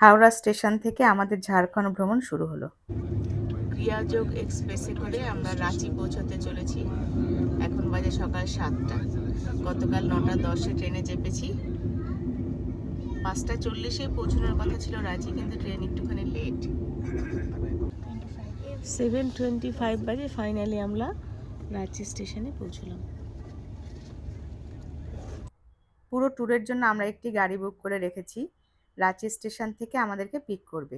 Howrah station থেকে আমাদের ঝাড়খণ্ড ভ্রমণ শুরু হলো। ক্রিয়াযোগ এক্সপ্রেসে করে আমরা রাঁচি পৌঁছতে চলেছি। এখন বাজে সকাল 7টা। গতকাল 9টা 10-এ ট্রেনে চেপেছি। 5টা 40-এ পৌঁছানোর কথা ছিল রাঁচি, কিন্তু ট্রেন একটুখানি লেট। 7:25 বাজে ফাইনালি আমরা রাঁচি স্টেশনে পৌঁছলাম। পুরো ট্যুরের জন্য আমরা একটি গাড়ি বুক করে রেখেছি। রাঁচি স্টেশন থেকে আমাদেরকে পিক করবে।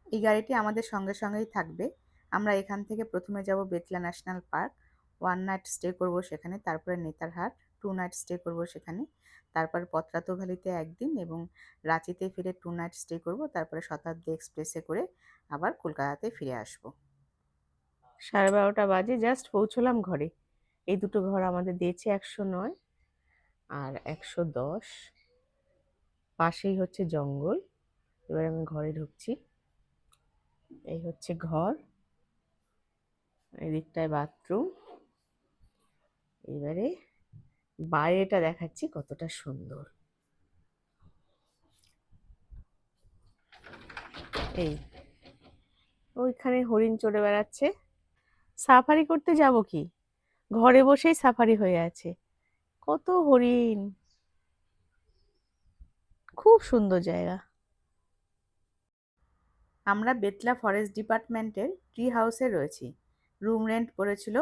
এই গাড়িটি আমাদের সঙ্গে সঙ্গেই থাকবে। আমরা এখান থেকে প্রথমে যাব Betla national park, 1 night stay করব সেখানে, তারপরে নেতারহাট 2 নাইট স্টে করব সেখানে, তারপর পত্রাতো ভ্যালিতে একদিন এবং রাঁচিতে ফিরে 2 নাইট স্টে করব, তারপরে শতাব্দী এক্সপ্রেসে করে আবার কলকাতাতে ফিরে আসব। 12:30 বাজে, জাস্ট পৌঁছলাম ঘরে। এই দুটো ঘর আমাদের দিয়েছে 109 আর 110। পাশেই হচ্ছে জঙ্গল। এবার আমি ঘরে ঢুকছি। এই হচ্ছে ঘর, এদিকটায় বাথরুম। এবারে বাইরেটা দেখাচ্ছি কতটা সুন্দর। এই ওইখানে হরিণ চড়ে বেড়াচ্ছে। সাফারি করতে যাব কি, ঘরে বসেই সাফারি হয়ে আছে। কত হরিণ, খুব সুন্দর জায়গা। আমরা বেতলা ফরেস্ট ডিপার্টমেন্টের ট্রি হাউসে রয়েছি। রুম রেন্ট পড়েছিল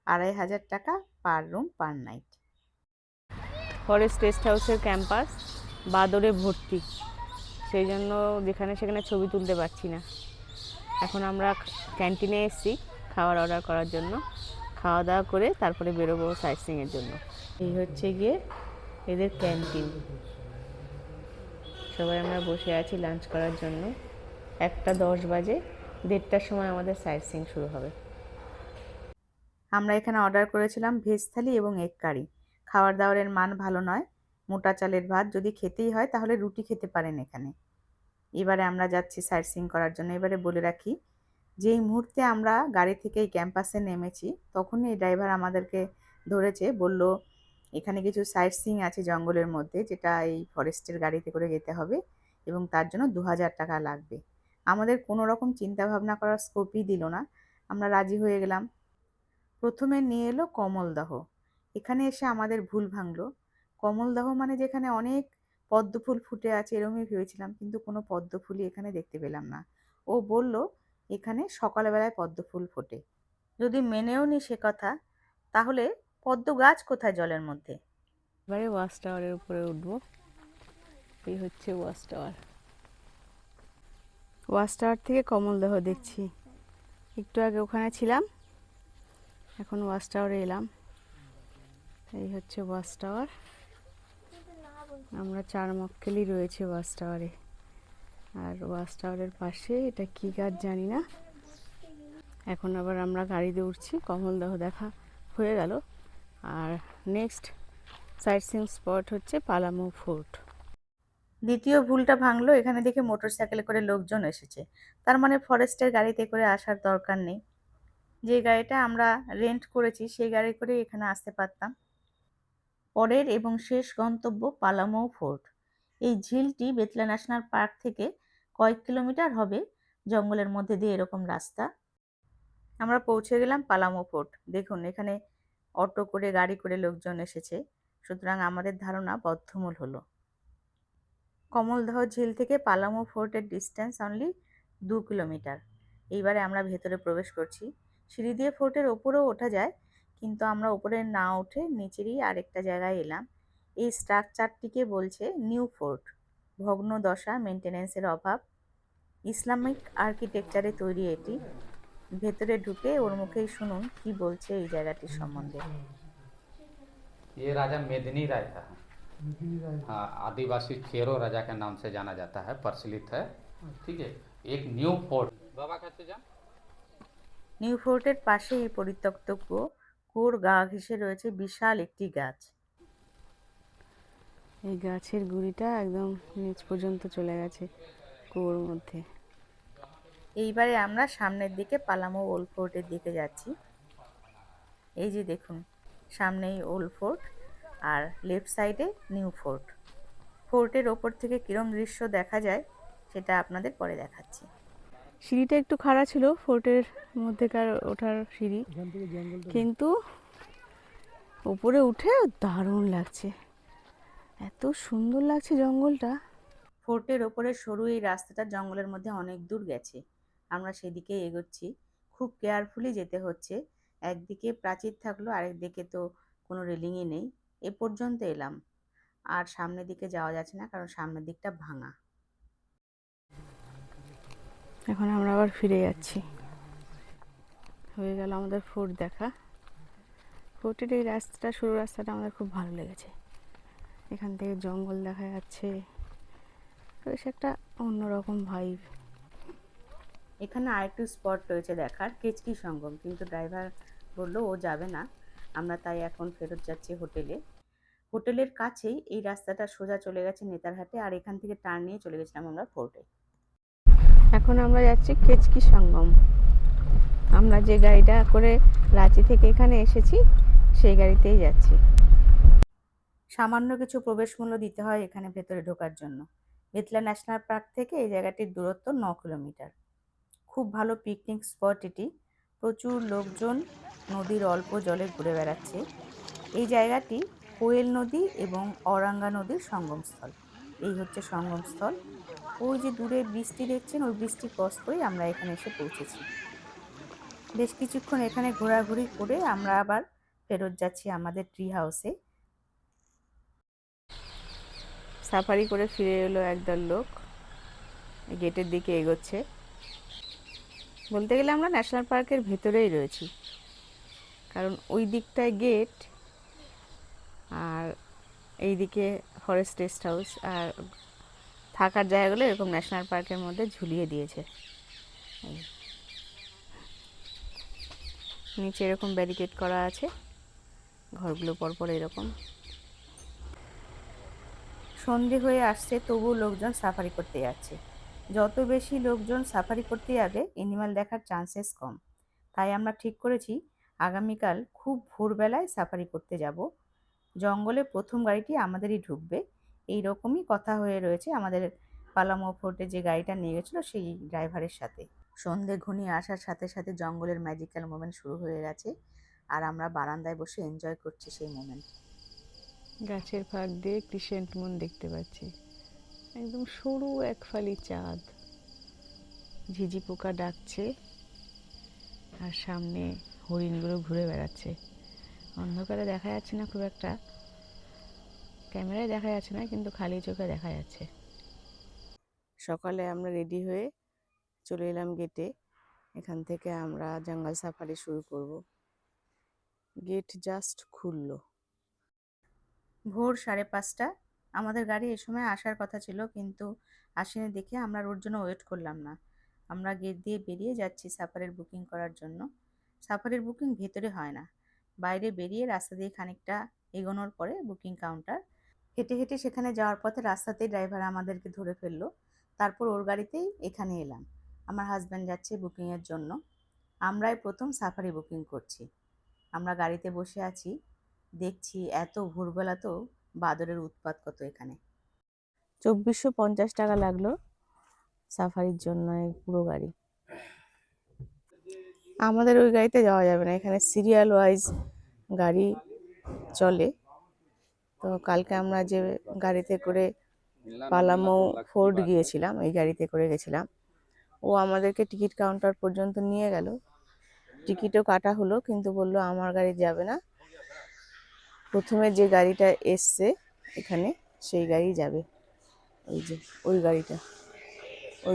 2500 টাকা পার room per night. Forest rest হাউসের ক্যাম্পাস বাদরে ভর্তি, সেই জন্য যেখানে সেখানে ছবি তুলতে পারছি না। এখন আমরা ক্যান্টিনে এসেছি খাবার অর্ডার করার জন্য। খাওয়া দাওয়া করে তারপরে বেরোবো সাইট সিইংয়ের জন্য। এই হচ্ছে গিয়ে এদের ক্যান্টিন। সবাই আমরা বসে আছি লাঞ্চ করার জন্য। 1টা 10 বাজে, 1:30টার সময় আমাদের সাইট সিইং শুরু হবে। আমরা এখানে অর্ডার করেছিলাম ভেজ থালি এবং এগ কারি। খাবার দাবারের মান ভালো নয়, মোটা চালের ভাত। যদি খেতেই হয় তাহলে রুটি খেতে পারেন এখানে। এবারে আমরা যাচ্ছি সাইট সিইং করার জন্য। এবারে বলে রাখি, যেই মুহূর্তে আমরা গাড়ি থেকে এই ক্যাম্পাসে নেমেছি তখনই এই ড্রাইভার আমাদেরকে ধরেছে, বলল এখানে কিছু সাইট সিইং আছে জঙ্গলের মধ্যে, যেটা এই ফরেস্টের গাড়িতে করে যেতে হবে এবং তার জন্য 2000 টাকা লাগবে। আমাদের কোনো রকম চিন্তা ভাবনা করার স্কোপই দিল না, আমরা রাজি হয়ে গেলাম। প্রথমে নিয়ে এলো কমলদহ। এখানে এসে আমাদের ভুল ভাঙলো। কমলদহ মানে যেখানে অনেক পদ্ম ফুল ফুটে আছে এরকমই ভেবেছিলাম, কিন্তু কোনো পদ্ম ফুলই এখানে দেখতে পেলাম না। ও বলল এখানে সকালবেলায় পদ্ম ফুল ফোটে। যদি মেনেও নি সে কথা, তাহলে পদ্ম গাছ কোথায় জলের মধ্যে? এবারে ওয়াচ টাওয়ারের উপরে উঠবো। এই হচ্ছে ওয়াচ টাওয়ার। ওয়াচ টাওয়ার থেকে কমলদহ দেখছি। একটু আগে ওখানে ছিলাম, এখন ওয়াচ টাওয়ারে এলাম। এই হচ্ছে ওয়াচ টাওয়ার। আমরা 4 মক্কেলই রয়েছে ওয়াচ টাওয়ারে। আর ওয়াচ টাওয়ারের পাশে এটা কী গাছ জানি না। এখন আবার আমরা গাড়িতে উঠছি। কমলদহ দেখা হয়ে গেল। আর নেক্সট সাইট সিইং স্পট হচ্ছে পালামৌ ফোর্ট। দ্বিতীয় ভুলটা ভাঙলো, এখানে দেখে মোটরসাইকেলে করে লোকজন এসেছে। তার মানে ফরেস্টের গাড়িতে করে আসার দরকার নেই। যে গাড়িটা আমরা রেন্ট করেছি সেই গাড়ি করে এখানে আসতে পারতাম। পরের এবং শেষ গন্তব্য পালামৌ ফোর্ট। এই ঝিলটি বেতলা ন্যাশনাল পার্ক থেকে কয়েক কিলোমিটার হবে, জঙ্গলের মধ্যে দিয়ে এরকম রাস্তা। আমরা পৌঁছে গেলাম পালামৌ ফোর্ট। দেখুন এখানে অটো করে গাড়ি করে লোকজন এসেছে, সুতরাং আমাদের ধারণা বদ্ধমূল হলো। কমলদহ ঝিল থেকে পালামৌ ফোর্টের ডিস্টেন্স অনলি 2 কিলোমিটার। এইবারে আমরা ভেতরে প্রবেশ করছি। সিঁড়ি দিয়ে ফোর্টের ওপরেও ওঠা যায়, কিন্তু আমরা ওপরে না উঠে নিচেরই আরেকটা জায়গায় এলাম। এই স্ট্রাকচারটিকে বলছে নিউ ফোর্ট। ভগ্ন দশা, মেনটেন্যান্সের অভাব। ইসলামিক আর্কিটেকচারে তৈরি এটি। ভেতরে ঢুকে ওর মুখেই শুনুন কি বলছে এই জায়গাটির সম্বন্ধে। ये राजा मेदिनी राय था। हाँ, आदिवासी चेरो राजा के नाम से जाना जाता है, प्रचलित है। ठीक है। एक न्यू फोर्ट बाबा कहते जान। নিউ ফোর্টের পাশে এই পরিত্যক্ত কুয়ো। কুয়োর গা ঘেঁষে রয়েছে বিশাল একটি গাছ। এই গাছের গুড়িটা একদম নিচ পর্যন্ত চলে গেছে কুয়োর মধ্যে। এইবারে আমরা সামনের দিকে পালামৌ ওল্ড ফোর্টের দিকে যাচ্ছি। এই যে দেখুন, সামনেই ওল্ড ফোর্ট আর লেফট সাইডে নিউ ফোর্ট। ফোর্টের ওপর থেকে কিরম দৃশ্য দেখা যায় সেটা আপনাদের পরে দেখাচ্ছি। সিঁড়িটা একটু খাড়া ছিল, ফোর্টের মধ্যেকার ওঠার সিঁড়ি, কিন্তু উপরে উঠে দারুণ লাগছে, এত সুন্দর লাগছে জঙ্গলটা। ফোর্টের ওপরে সরু এই রাস্তাটা জঙ্গলের মধ্যে অনেক দূর গেছে, আমরা সেদিকে এগোচ্ছি। খুব কেয়ারফুলি যেতে হচ্ছে, একদিকে প্রাচীর থাকলো আরেকদিকে তো কোনো রেলিংই নেই। এ পর্যন্ত এলাম, আর সামনের দিকে যাওয়া যাচ্ছে না কারণ সামনের দিকটা ভাঙা। এখন আমরা আবার ফিরে যাচ্ছি, হয়ে গেল আমাদের ফোর্ট দেখা। ফোর্টের এই রাস্তাটা, সরু রাস্তাটা আমাদের খুব ভালো লেগেছে, এখান থেকে জঙ্গল দেখা যাচ্ছে, বেশ একটা অন্যরকম ভাইব। এখানে আরেকটু স্পট রয়েছে দেখার, কেচকি সঙ্গম, কিন্তু ড্রাইভার বললো ও যাবে না। আমরা তাই এখন ফেরত যাচ্ছি হোটেলে। হোটেলের কাছেই এই রাস্তাটা সোজা চলে গেছে নেতারহাটে, আর এখান থেকে টার্ন নিয়ে চলে গেছিলাম আমরা ফোর্টে। এখন আমরা যাচ্ছি কেচকি সঙ্গম। আমরা যে গাড়িটা করে রাঁচি থেকে এখানে এসেছি সেই গাড়িতেই যাচ্ছি। সামান্য কিছু প্রবেশ মূল্য দিতে হয় এখানে ভেতরে ঢোকার জন্য। বেতলা ন্যাশনাল পার্ক থেকে এই জায়গাটির দূরত্ব 9 কিলোমিটার। খুব ভালো পিকনিক স্পট এটি, প্রচুর লোকজন নদীর অল্প জলে ঘুরে বেড়াচ্ছে। এই জায়গাটি কোয়েল নদী এবং অরাঙ্গা নদীর সঙ্গমস্থল। এই হচ্ছে সঙ্গমস্থল। ওই যে দূরে বৃষ্টি দেখছেন, ওই বৃষ্টি ক্রস করেই আমরা এখানে এসে পৌঁছেছি। বেশ কিছুক্ষণ এখানে ঘোরাঘুরি করে আমরা আবার ফেরত যাচ্ছি আমাদের ট্রি হাউসে। সাফারি করে ফিরে এলো একদল লোক, গেটের দিকে এগোচ্ছে। বলতে গেলে আমরা ন্যাশনাল পার্কের ভেতরেই রয়েছি, কারণ ওই দিকটায় গেট আর এইদিকে ফরেস্ট রেস্ট হাউস, আর থাকার জায়গাগুলো এরকম ন্যাশনাল পার্কের মধ্যে ঝুলিয়ে দিয়েছে। নিচে এরকম ব্যারিকেড করা আছে, ঘরগুলো পরপর এরকম। সন্ধে হয়ে আসছে, তবুও লোকজন সাফারি করতে যাচ্ছে। যত বেশি লোকজন সাফারি করতে যাবে এনিম্যাল দেখার চান্সেস কম। তাই আমরা ঠিক করেছি আগামীকাল খুব ভোরবেলায় সাফারি করতে যাব। জঙ্গলে প্রথম গাড়িটি আমাদেরই ঢুকবে, এই রকমই কথা হয়ে রয়েছে আমাদের পালামো ফোর্টে যে গাড়িটা নিয়ে গেছিলো সেই ড্রাইভারের সাথে। সন্ধে ঘনিয়ে আসার সাথে সাথে জঙ্গলের ম্যাজিক্যাল মোমেন্ট শুরু হয়ে গেছে, আর আমরা বারান্দায় বসে এনজয় করছি সেই মোমেন্ট। গাছের ফাঁক দিয়ে ক্রিসেন্ট মুন দেখতে পাচ্ছি, একদম সরু এক ফালি চাঁদ, ঝিঝি পোকা ডাকছে, আর সামনে হরিণগুলো ঘুরে বেড়াচ্ছে। অন্ধকারে দেখা যাচ্ছে না খুব একটা, ক্যামেরায় দেখা যাচ্ছে না, কিন্তু খালি চোখে দেখা যাচ্ছে। সকালে আমরা রেডি হয়ে চলে এলাম গেটে, এখান থেকে আমরা জঙ্গল সাফারি শুরু করব। গেট জাস্ট খুললো। ভোর 5:30, আমাদের গাড়ি এ সময় আসার কথা ছিল, কিন্তু আসেনি দেখে আমরা ওর জন্য ওয়েট করলাম না। আমরা গেট দিয়ে বেরিয়ে যাচ্ছি সাফারির বুকিং করার জন্য। সাফারির বুকিং ভেতরে হয় না, বাইরে বেরিয়ে রাস্তা দিয়ে খানিকটা এগোনোর পরে বুকিং কাউন্টার। হেঁটে হেঁটে সেখানে যাওয়ার পথে রাস্তাতেই ড্রাইভার আমাদেরকে ধরে ফেললো, তারপর ওর গাড়িতেই এখানে এলাম। আমার হাজব্যান্ড যাচ্ছে বুকিংয়ের জন্য, আমরাই প্রথম সাফারি বুকিং করছি। আমরা গাড়িতে বসে আছি, দেখছি এত ভোরবেলাতেও বাদরের উৎপাত কত এখানে। 2450 টাকা লাগলো সাফারির জন্য এই পুরো গাড়ি। আমাদের ওই গাড়িতে যাওয়া যাবে না, এখানে সিরিয়াল ওয়াইজ গাড়ি চলে। তো কালকে আমরা যে গাড়িতে করে পালামো ফোর্ট গিয়েছিলাম, এই গাড়িতে করে গেছিলাম, ও আমাদেরকে টিকিট কাউন্টার পর্যন্ত নিয়ে গেল, টিকিটও কাটা হলো, কিন্তু বললো আমার গাড়ি যাবে না, প্রথমে যে গাড়িটা এসছে এখানে সেই গাড়ি যাবে। ওই যে ওই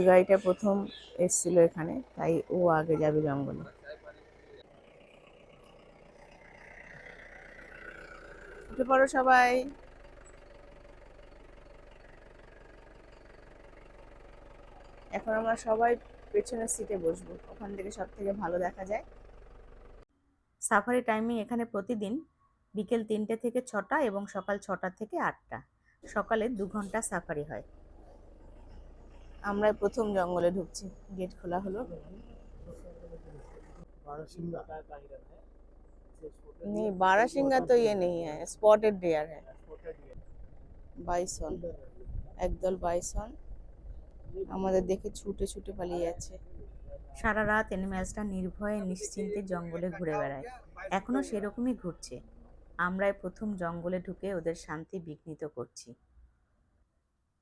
গাড়িটা প্রথম এসছিল এখানে, তাই ও আগে যাবে জঙ্গলে। উঠে পড়ো সবাই। এখন আমরা সবাই পেছনের সিটে বসবো, ওখান থেকে সব থেকে ভালো দেখা যায়। সাফারি টাইমিং এখানে প্রতিদিন বিকেল 3টে থেকে 6টা এবং সকাল 6টা থেকে 8টা। সকালে 2 ঘন্টা সাফারি হয়। আমরা প্রথম জঙ্গলে ঢুকছি, গেট খোলা হলো। नहीं, बारहसिंगा तो ये नहीं है, स्पॉटेड डियर है। बाइसन, একদল বাইসন আমাদের দেখে ছুটে ছুটে পালিয়ে যাচ্ছে। সারা রাত অ্যানিম্যালসটা নির্ভয়ে নিশ্চিন্তে জঙ্গলে ঘুরে বেড়ায়, এখনো সেরকমই ঘুরছে। আমরাই প্রথম জঙ্গলে ঢুকে ওদের শান্তি বিঘ্নিত করছি।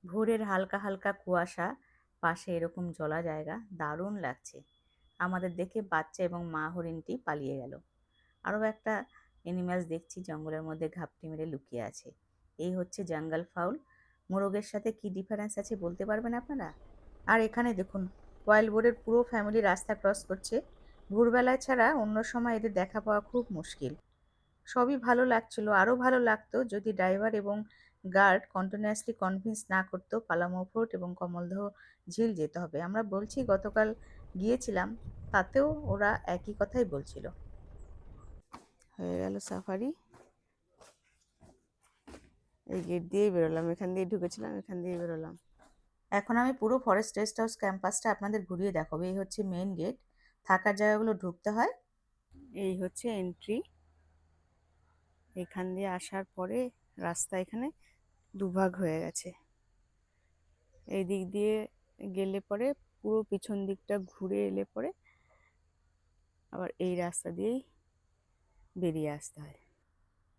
ভোরের হালকা হালকা কুয়াশা, পাশে এরকম জলা জায়গা, দারুণ লাগছে। আমাদের দেখে বাচ্চা এবং মা হরিণটি পালিয়ে গেল। আরও একটা অ্যানিম্যালস দেখছি জঙ্গলের মধ্যে ঘাপটি মেরে লুকিয়ে আছে। এই হচ্ছে জঙ্গল ফাউল। মোরগের সাথে কি ডিফারেন্স আছে বলতে পারবেন আপনারা? আর এখানে দেখুন, ওয়াইল্ড বোরের পুরো ফ্যামিলি রাস্তা ক্রস করছে। ভোরবেলায় ছাড়া অন্য সময় এদের দেখা পাওয়া খুব মুশকিল। সবই ভালো লাগছিল, আরও ভালো লাগতো যদি ড্রাইভার এবং গার্ড কন্টিনিউয়াসলি কনভিন্স না করতো পালামৌ ফোর্ট এবং কমলদহ ঝিল যেতে হবে। আমরা বলছি গতকাল গিয়েছিলাম, তাতেও ওরা একই কথাই বলছিল। হয়ে গেল সাফারি। এই গেট দিয়েই বেরোলাম, এখান দিয়ে ঢুকেছিলাম, এখান দিয়ে বেরোলাম। এখন আমি পুরো ফরেস্ট রেস্ট হাউস ক্যাম্পাসটা আপনাদের ঘুরিয়ে দেখাবো। এই হচ্ছে মেইন গেট, থাকার জায়গাগুলো ঢুকতে হয়। এই হচ্ছে এন্ট্রি। এখান দিয়ে আসার পরে রাস্তা এখানে দুভাগ হয়ে গেছে। এই দিক দিয়ে গেলে পরে পুরো পিছন দিকটা ঘুরে এলে পরে আবার এই রাস্তা দিয়েই বেরিয়ে আসতে হয়।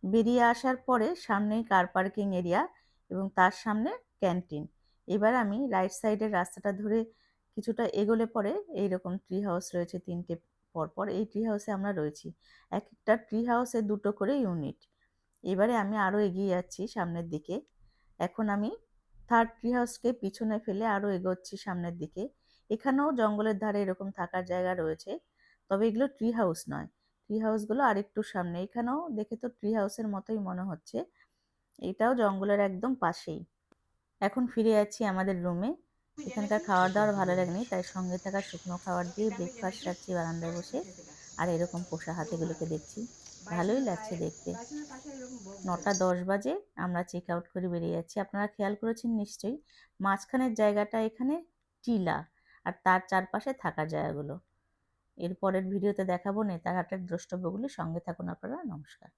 বেরিয়ে আসার পরে সামনেই কার পার্কিং এরিয়া এবং তার সামনে ক্যান্টিন। এবার আমি রাইট সাইডের রাস্তাটা ধরে কিছুটা এগোলে পরে এইরকম ট্রি হাউস রয়েছে তিনটে পরপর। এই ট্রি হাউসে আমরা রয়েছি। এক একটা ট্রি হাউসে দুটো করে ইউনিট। এবারে আমি আরও এগিয়ে যাচ্ছি সামনের দিকে। এখন আমি থার্ড ট্রি হাউসকে পিছনে ফেলে আরও এগোচ্ছি সামনের দিকে। এখানেও জঙ্গলের ধারে এরকম থাকার জায়গা রয়েছে, তবে এগুলো ট্রি হাউস নয়। ট্রি হাউসগুলো আরেকটু সামনে। এখানেও দেখে তো ট্রি হাউসের মতোই মনে হচ্ছে। এটাও জঙ্গলের একদম পাশেই। এখন ফিরে যাচ্ছি আমাদের রুমে। এখানকার খাবার দাবার ভালো লাগেনি, তাই সঙ্গে থাকা শুকনো খাবার দিয়ে ব্রেকফাস্ট সারছি বারান্দায় বসে। আর এরকম পোষা হাতিগুলোকে দেখছি, ভালোই লাগছে দেখতে। 9টা 10 বাজে আমরা চেক আউট করে বেরিয়ে যাচ্ছি। আপনারা খেয়াল করেছেন নিশ্চয়ই, মাঝখানের জায়গাটা এখানে টিলা, আর তার চারপাশে থাকার জায়গাগুলো। এর পরের ভিডিওতে দেখাবো নেতারহাটের দ্রষ্টব্যগুলি। সঙ্গে থাকুন আপনারা। নমস্কার।